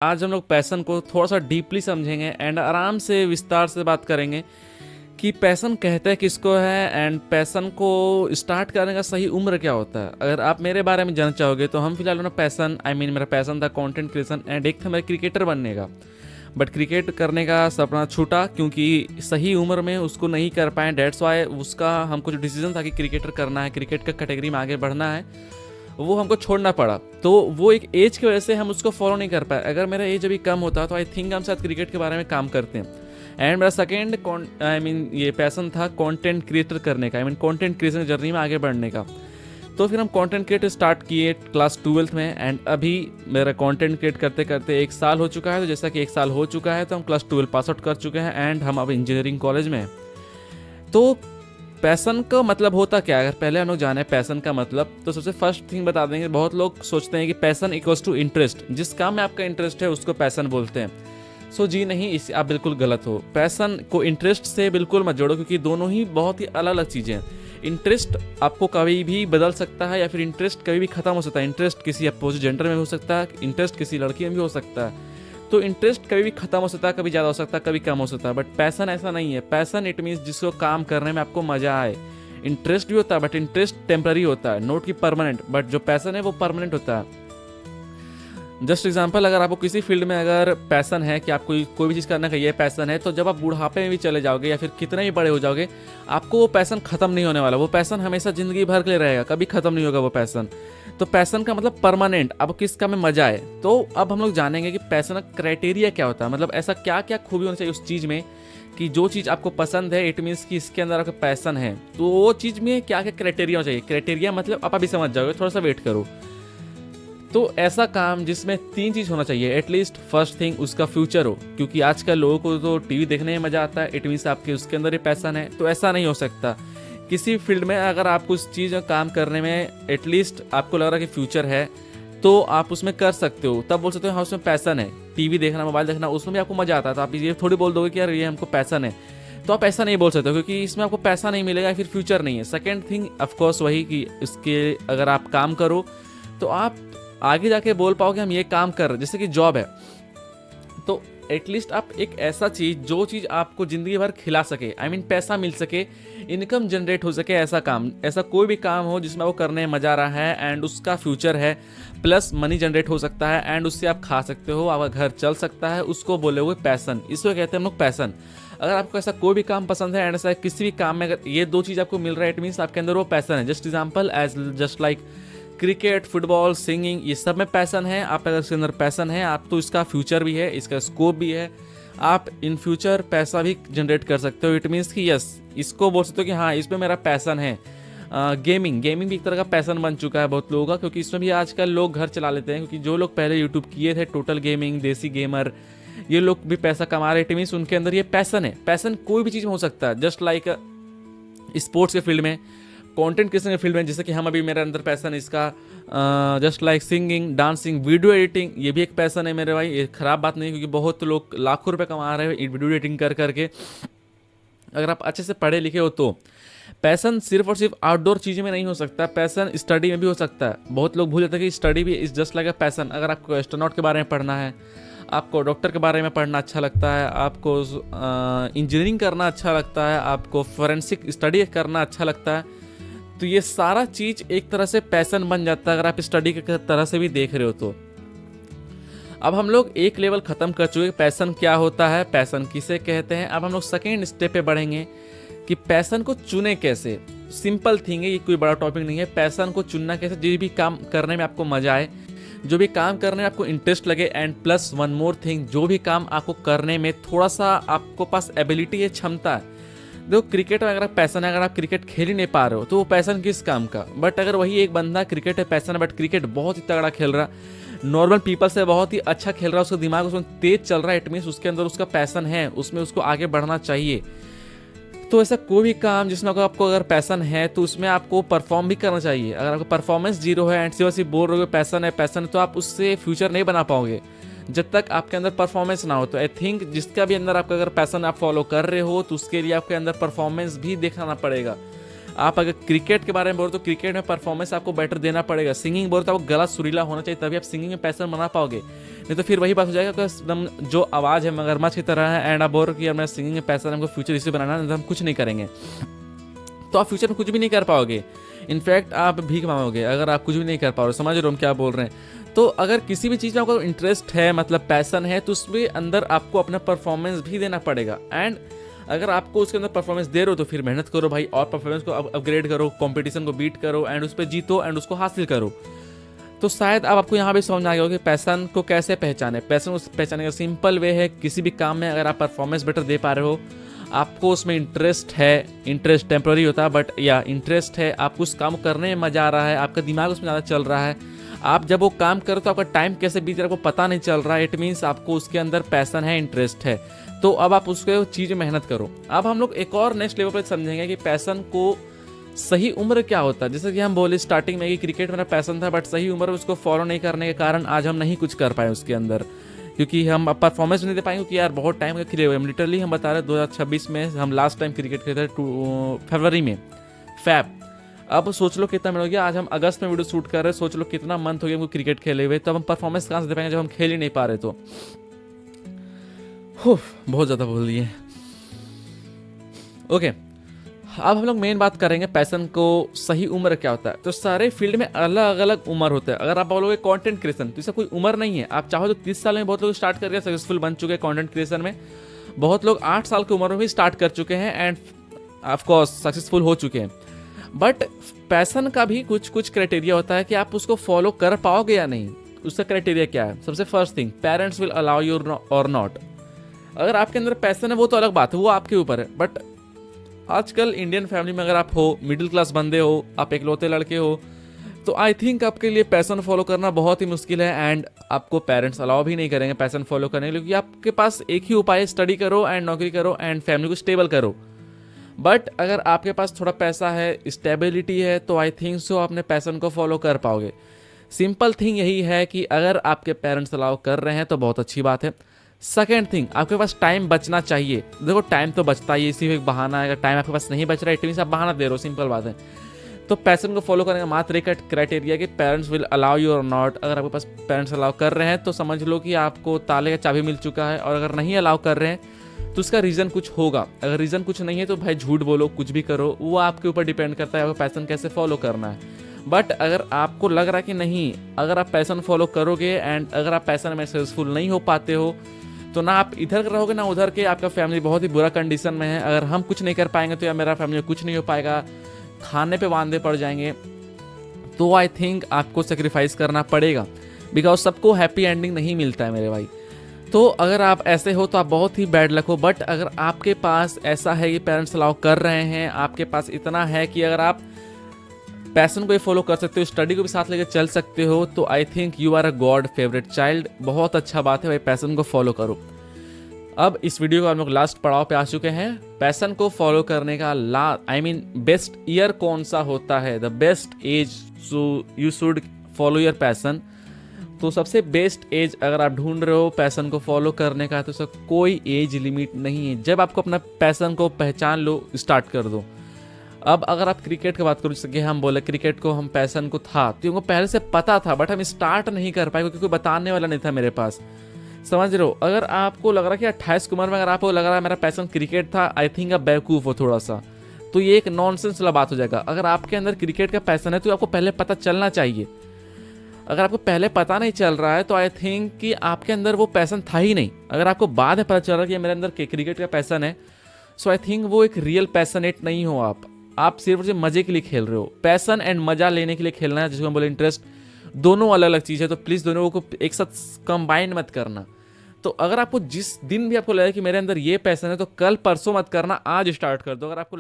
आज हम लोग पैशन को थोड़ा सा डीपली समझेंगे एंड आराम से विस्तार से बात करेंगे कि पैशन कहते हैं किसको है एंड पैशन को स्टार्ट करने का सही उम्र क्या होता है। अगर आप मेरे बारे में जानना चाहोगे तो हम फिलहाल ना पैशन मेरा पैशन था कंटेंट क्रिएशन एंड एक था मेरा क्रिकेटर बनने का। बट क्रिकेट करने का सपना छूटा क्योंकि सही उम्र में उसको नहीं कर पाए। डेट्स वाई उसका हमको जो डिसीजन था कि क्रिकेटर करना है, क्रिकेट का कैटेगरी में आगे बढ़ना है, वो हमको छोड़ना पड़ा। तो वो एक एज की वजह से हम उसको फॉलो नहीं कर पाए। अगर मेरा एज अभी कम होता तो आई थिंक हम शायद क्रिकेट के बारे में काम करते हैं। एंड मेरा सेकेंड ये पैसन था कंटेंट क्रिएटर करने का, कंटेंट क्रिएशन जर्नी में आगे बढ़ने का। तो फिर हम कंटेंट क्रिएटर स्टार्ट किए क्लास 12th में एंड अभी मेरा कंटेंट क्रिएट करते करते 1 साल हो चुका है। तो जैसा कि 1 साल हो चुका है तो हम क्लास 12 पास आउट कर चुके हैं एंड हम अब इंजीनियरिंग कॉलेज में हैं। तो पैसन का मतलब होता क्या है? अगर पहले हम लोग जाने पैसन का मतलब, तो सबसे फर्स्ट थिंग बता देंगे। बहुत लोग सोचते हैं कि पैसन इक्वल्स टू इंटरेस्ट, जिस काम में आपका इंटरेस्ट है उसको पैसन बोलते हैं। जी नहीं, इस आप बिल्कुल गलत हो। पैसन को इंटरेस्ट से बिल्कुल मत जोड़ो क्योंकि दोनों ही बहुत ही अलग अलग चीज़ें हैं। इंटरेस्ट आपको कभी भी बदल सकता है या फिर इंटरेस्ट कभी भी खत्म हो सकता है। इंटरेस्ट किसी अपोजिट जेंडर में हो सकता है, इंटरेस्ट किसी लड़की में भी हो सकता है। तो इंटरेस्ट कभी भी खत्म हो सकता है, कभी ज़्यादा हो सकता है, कभी कम हो सकता है। बट पैसन ऐसा नहीं है। पैसन इट मीन्स जिसको काम करने में आपको मजा आए। इंटरेस्ट भी होता है बट इंटरेस्ट टेम्पररी होता है, नोट की परमानेंट। बट जो पैसन है वो परमानेंट होता है। जस्ट एग्जाम्पल, अगर आपको किसी फील्ड में अगर पैसन है कि आपको कोई भी चीज़ करने का ये पैसन है, तो जब आप बुढ़ापे में भी चले जाओगे या फिर कितने भी बड़े हो जाओगे, आपको वो पैसन खत्म नहीं होने वाला। वो पैसन हमेशा जिंदगी भर के लिए रहेगा, कभी खत्म नहीं होगा वो पैसन। तो पैसन का मतलब परमानेंट, अब किस काम में मजा आए। तो अब हम लोग जानेंगे कि पैसन का क्राइटेरिया क्या होता है, मतलब ऐसा क्या क्या खूबी होनी चाहिए उस चीज़ में कि जो चीज़ आपको पसंद है, इट मीन्स कि इसके अंदर आपका पैसन है। तो वो चीज़ में क्या क्या क्राइटेरिया होना चाहिए। क्राइटेरिया मतलब आप अभी समझ जाओगे, थोड़ा सा वेट करो। तो ऐसा काम जिसमें 3 चीज़ होना चाहिए एटलीस्ट। फर्स्ट थिंग उसका फ्यूचर हो, क्योंकि आजकल लोगों को तो टीवी देखने में मजा आता है, इट मीन्स आपके उसके अंदर ही पैसन है। तो ऐसा नहीं हो सकता। किसी फील्ड में अगर आपको उस चीज़ में काम करने में एटलीस्ट आपको लग रहा है कि फ्यूचर है, तो आप उसमें कर सकते हो, तब बोल सकते हो हाँ उसमें पैसन है। टीवी देखना, मोबाइल देखना, उसमें भी आपको मजा आता है, तो आप ये थोड़ी बोल दोगे कि यार ये हमको पैसन है। तो आप ऐसा नहीं बोल सकते क्योंकि इसमें आपको पैसा नहीं मिलेगा, फिर फ्यूचर नहीं है। सेकेंड थिंग ऑफकोर्स वही कि इसके अगर आप काम करो तो आप आगे जाके बोल पाओगे हम ये काम कर रहे, जैसे कि जॉब है। तो एटलीस्ट आप एक ऐसा चीज़ जो चीज़ आपको ज़िंदगी भर खिला सके, पैसा मिल सके, इनकम जनरेट हो सके, ऐसा काम, ऐसा कोई भी काम हो जिसमें वो करने में मज़ा आ रहा है एंड उसका फ्यूचर है, प्लस मनी जनरेट हो सकता है एंड उससे आप खा सकते हो, आपका घर चल सकता है, उसको बोले हुए पैसन। इसको कहते हैं हम लोग पैसन। अगर आपको ऐसा कोई भी काम पसंद है एंड ऐसा किसी भी काम में अगर ये 2 चीज़ आपको मिल रहा है, इट मीन्स आपके अंदर वो पैसन है। Just example just like cricket, football, singing, ये सब में पैसन है। आप अगर इसके अंदर पैसन है, आप तो इसका फ्यूचर भी है, इसका स्कोप भी है, आप इन फ्यूचर पैसा भी जनरेट कर सकते हो। इट मीन्स कि यस, इसको बोल सकते हो कि हाँ इसमें मेरा पैसन है। गेमिंग भी एक तरह का पैसन बन चुका है बहुत लोगों का, क्योंकि इसमें भी आजकल लोग घर चला लेते हैं। क्योंकि जो लोग पहले यूट्यूब किए थे, टोटल गेमिंग, देसी गेमर, ये लोग भी पैसा कमा रहे। इट मीन्स उनके अंदर ये पैसन है। पैसन कोई भी चीज़ में हो सकता है, जस्ट लाइक स्पोर्ट्स के फील्ड में, कंटेंट क्रिएशन के फील्ड में, जैसे कि हम अभी मेरे अंदर पैसन है इसका, just like singing, dancing, video editing, ये भी एक पैसन है मेरे भाई। ये खराब बात नहीं है क्योंकि बहुत लोग लाखों रुपए कमा रहे हैं वीडियो एडिटिंग कर करके। अगर आप अच्छे से पढ़े लिखे हो तो पैसन सिर्फ और सिर्फ आउटडोर चीज़ों में नहीं हो सकता, पैसन स्टडी में भी हो सकता है। बहुत लोग भूल जाते हैं कि स्टडी भी is just like a passion. अगर आपको एस्ट्रोनॉट के बारे में पढ़ना है, आपको डॉक्टर के बारे में पढ़ना अच्छा लगता है, आपको इंजीनियरिंग करना अच्छा लगता है, आपको फोरेंसिक स्टडी करना अच्छा लगता है, तो ये सारा चीज़ एक तरह से पैसन बन जाता है अगर आप स्टडी के तरह से भी देख रहे हो तो। अब हम लोग एक लेवल ख़त्म कर चुके पैसन क्या होता है, पैसन किसे कहते हैं। अब हम लोग सेकेंड स्टेप पे बढ़ेंगे कि पैसन को चुने कैसे। सिंपल थिंग है, ये कोई बड़ा टॉपिक नहीं है। पैसन को चुनना कैसे, जो भी काम करने में आपको मजा आए, जो भी काम करने में आपको इंटरेस्ट लगे, and plus one more thing, जो भी काम आपको करने में थोड़ा सा आपको पास एबिलिटी है, क्षमता है। देखो क्रिकेट में अगर आप पैसन है, अगर आप क्रिकेट खेल ही नहीं पा रहे हो तो वो पैसन किस काम का। बट अगर वही एक बंदा क्रिकेट है पैसन है, बट क्रिकेट बहुत ही तगड़ा खेल रहा, नॉर्मल पीपल से बहुत ही अच्छा खेल रहा है, उसका दिमाग उसमें तेज चल रहा है, इट मीन्स उसके अंदर उसका पैसन है, उसमें उसको आगे बढ़ना चाहिए। तो ऐसा कोई भी काम जिसमें आपको अगर पैसन है तो उसमें आपको परफॉर्म भी करना चाहिए। अगर आपको परफॉर्मेंस जीरो है एंड सिर्फ बोल रहे हो पैसन है, तो आप उससे फ्यूचर नहीं बना पाओगे जब तक आपके अंदर परफॉर्मेंस ना हो। तो आई थिंक जिसका भी अंदर आपका अगर पैसन आप फॉलो कर रहे हो तो उसके लिए आपके अंदर परफॉर्मेंस भी दिखाना पड़ेगा। आप अगर क्रिकेट के बारे में बोल तो क्रिकेट में परफॉर्मेंस आपको बेटर देना पड़ेगा। सिंगिंग बोल तो आपको गला सुरीला होना चाहिए, तभी आप सिंगिंग में पैसन बना पाओगे। नहीं तो फिर वही बात हो जाएगा कि एकदम जो आवाज़ है मगरमच्छ की तरह है, एंड आप बोल रहे हो कि यार मैं सिंगिंग में पैसा हमको फ्यूचर इसे बनाना है, नहीं तो हम कुछ नहीं करेंगे, तो आप फ्यूचर में कुछ भी नहीं कर पाओगे। इनफैक्ट आप भीख मांगोगे अगर आप कुछ भी नहीं कर पाओगे। समझ रहे हो हम क्या बोल रहे हैं? तो अगर किसी भी चीज़ में आपको इंटरेस्ट है, मतलब पैसन है, तो उसमें अंदर आपको अपना परफॉर्मेंस भी देना पड़ेगा। एंड अगर आपको उसके अंदर परफॉर्मेंस दे रहे हो तो फिर मेहनत करो भाई, और परफॉर्मेंस को अपग्रेड करो, कंपटीशन को बीट करो, एंड उस पर जीतो एंड उसको हासिल करो। तो शायद अब आपको यहाँ भी समझ में आ गया होगा कि पैसन को कैसे पहचाने। पैसन को पहचाने का सिंपल वे है, किसी भी काम में अगर आप परफॉर्मेंस बेटर दे पा रहे हो, आपको उसमें इंटरेस्ट है, इंटरेस्ट टेम्प्रेरी होता है बट या इंटरेस्ट है, आपको उस काम को करने में मजा आ रहा है, आपका दिमाग उसमें ज़्यादा चल रहा है, आप जब वो काम करो तो आपका टाइम कैसे बीत रहा है आपको पता नहीं चल रहा है, इट मीन्स आपको उसके अंदर पैसन है, इंटरेस्ट है। तो अब आप उसके चीज़ में मेहनत करो। अब हम लोग एक और नेक्स्ट लेवल पर समझेंगे कि पैसन को सही उम्र क्या होता है। जैसे कि हम बोले स्टार्टिंग में कि क्रिकेट मेरा पैसन था, बट सही उम्र उसको फॉलो नहीं करने के कारण आज हम नहीं कुछ कर पाए उसके अंदर, क्योंकि हम परफॉर्मेंस नहीं दे पाएंगे, क्योंकि यार बहुत टाइम का खेले हुए हम। लिटरली हम बता रहे 2026 में हम लास्ट टाइम क्रिकेट खेले थे फरवरी में, फैब। अब सोच लो कितना मिनट हो गया, आज हम अगस्त में वीडियो शूट कर रहे हैं, सोच लो कितना मंथ हो गया हमको क्रिकेट खेले हुए। तो हम परफॉर्मेंस कहाँ से दे पाएंगे जब हम खेल ही नहीं पा रहे? तो बहुत ज़्यादा बोल दिए। ओके, अब हम लोग मेन बात करेंगे पैसन को सही उम्र क्या होता है। तो सारे फील्ड में अलग अलग उम्र होता है। अगर आप बोलोगे कंटेंट क्रिएशन, तो इसका कोई उम्र नहीं है। आप चाहो तो 30 साल में बहुत लोग स्टार्ट करके सक्सेसफुल बन चुके हैं कंटेंट क्रिएशन में, बहुत लोग 8 साल की उम्र में भी स्टार्ट कर चुके हैं एंड ऑफकोर्स सक्सेसफुल हो चुके हैं। बट पैसन का भी कुछ कुछ क्राइटेरिया होता है कि आप उसको फॉलो कर पाओगे या नहीं। उसका क्राइटेरिया क्या है? सबसे first thing, parents will allow you और नॉट। अगर आपके अंदर पैसन है वो तो अलग बात है, वो आपके ऊपर है। बट आजकल इंडियन फैमिली में अगर आप हो, मिडिल क्लास बंदे हो, आप इकलौते लड़के हो, तो आई थिंक आपके लिए पैसन फॉलो करना बहुत ही मुश्किल है। एंड आपको पेरेंट्स अलाउ भी नहीं करेंगे पैसन फॉलो करने के लिए, क्योंकि आपके पास एक ही उपाय है, स्टडी करो एंड नौकरी करो एंड फैमिली को स्टेबल करो। बट अगर आपके पास थोड़ा पैसा है, स्टेबिलिटी है, तो आई थिंक सो अपने पैसन को फॉलो कर पाओगे। सिंपल थिंग यही है कि अगर आपके पेरेंट्स अलाउ कर रहे हैं तो बहुत अच्छी बात है। सेकेंड थिंग, आपके पास टाइम बचना चाहिए। देखो टाइम तो बचता ही, इसी एक बहाना है। अगर टाइम आपके पास नहीं बच रहा है, इट मीन्स आप बहाना दे रहे हो, सिंपल बात है। तो पैसन को फॉलो करने का मात्र एक क्राइटेरिया कि पेरेंट्स विल अलाउ यू और नॉट। अगर आपके पास पेरेंट्स अलाउ कर रहे हैं तो समझ लो कि आपको ताले का चाबी मिल चुका है, और अगर नहीं अलाउ कर रहे हैं तो उसका रीज़न कुछ होगा। अगर रीज़न कुछ नहीं है तो भाई झूठ बोलो, कुछ भी करो, वो आपके ऊपर डिपेंड करता है आपको पैसन कैसे फॉलो करना है। बट अगर आपको लग रहा है कि नहीं, अगर आप पैसन फॉलो करोगे एंड अगर आप पैसन में सक्सेसफुल नहीं हो पाते हो, तो ना आप इधर रहोगे ना उधर के, आपका फैमिली बहुत ही बुरा कंडीशन में है। अगर हम कुछ नहीं कर पाएंगे तो यार मेरा फैमिली कुछ नहीं हो पाएगा, खाने पे वांदे पड़ जाएंगे। तो आई थिंक आपको सेक्रीफाइस करना पड़ेगा, बिकॉज सबको हैप्पी एंडिंग नहीं मिलता है मेरे भाई। तो अगर आप ऐसे हो तो आप बहुत ही बैड लक हो। बट अगर आपके पास ऐसा है कि पेरेंट्स अलाउ कर रहे हैं, आपके पास इतना है कि अगर आप पैशन को भी फॉलो कर सकते हो, स्टडी को भी साथ लेकर चल सकते हो, तो I think you are a god favourite child. बहुत अच्छा बात है भाई, पैशन को फॉलो करो। अब इस वीडियो का हम लोग लास्ट पड़ाव पे आ चुके हैं। पैशन को फॉलो करने का बेस्ट ईयर कौन सा होता है, the best age you should follow your passion. तो सबसे बेस्ट एज अगर आप ढूंढ रहे हो पैशन को फॉलो करने का, तो उसका कोई एज लिमिट नहीं है। जब आपको अपना पैशन को पहचान लो, स्टार्ट कर दो। अब अगर आप क्रिकेट की बात करो, जैसे कि हम बोले क्रिकेट को हम पैशन को था, तो उनको पहले से पता था, बट हम स्टार्ट नहीं कर पाए क्योंकि कोई बताने वाला नहीं था मेरे पास। समझ रहे हो? अगर आपको लग रहा है कि 28 की उम्र में अगर आपको लग रहा है मेरा पैशन क्रिकेट था, आई थिंक आप बेवकूफ़ हो थोड़ा सा। तो ये एक नॉनसेंस वाला बात हो जाएगा। अगर आपके अंदर क्रिकेट का पैशन है तो आपको पहले पता चलना चाहिए। अगर आपको पहले पता नहीं चल रहा है तो आई थिंक कि आपके अंदर वो पैशन था ही नहीं। अगर आपको बाद में पता चल रहा है कि मेरे अंदर क्रिकेट का पैशन है, सो आई थिंक वो एक रियल पैशनेट नहीं हो आप सिर्फ उसे मजे के लिए खेल रहे हो। पैशन एंड मजा लेने के लिए खेलना है, जिसको हम बोले इंटरेस्ट, दोनों अलग अलग चीज़ है। तो प्लीज़ दोनों को एक साथ कंबाइन मत करना। तो अगर आपको जिस दिन भी आपको लगे कि मेरे अंदर ये पैशन है, तो कल परसों मत करना, आज स्टार्ट कर दो। अगर आपको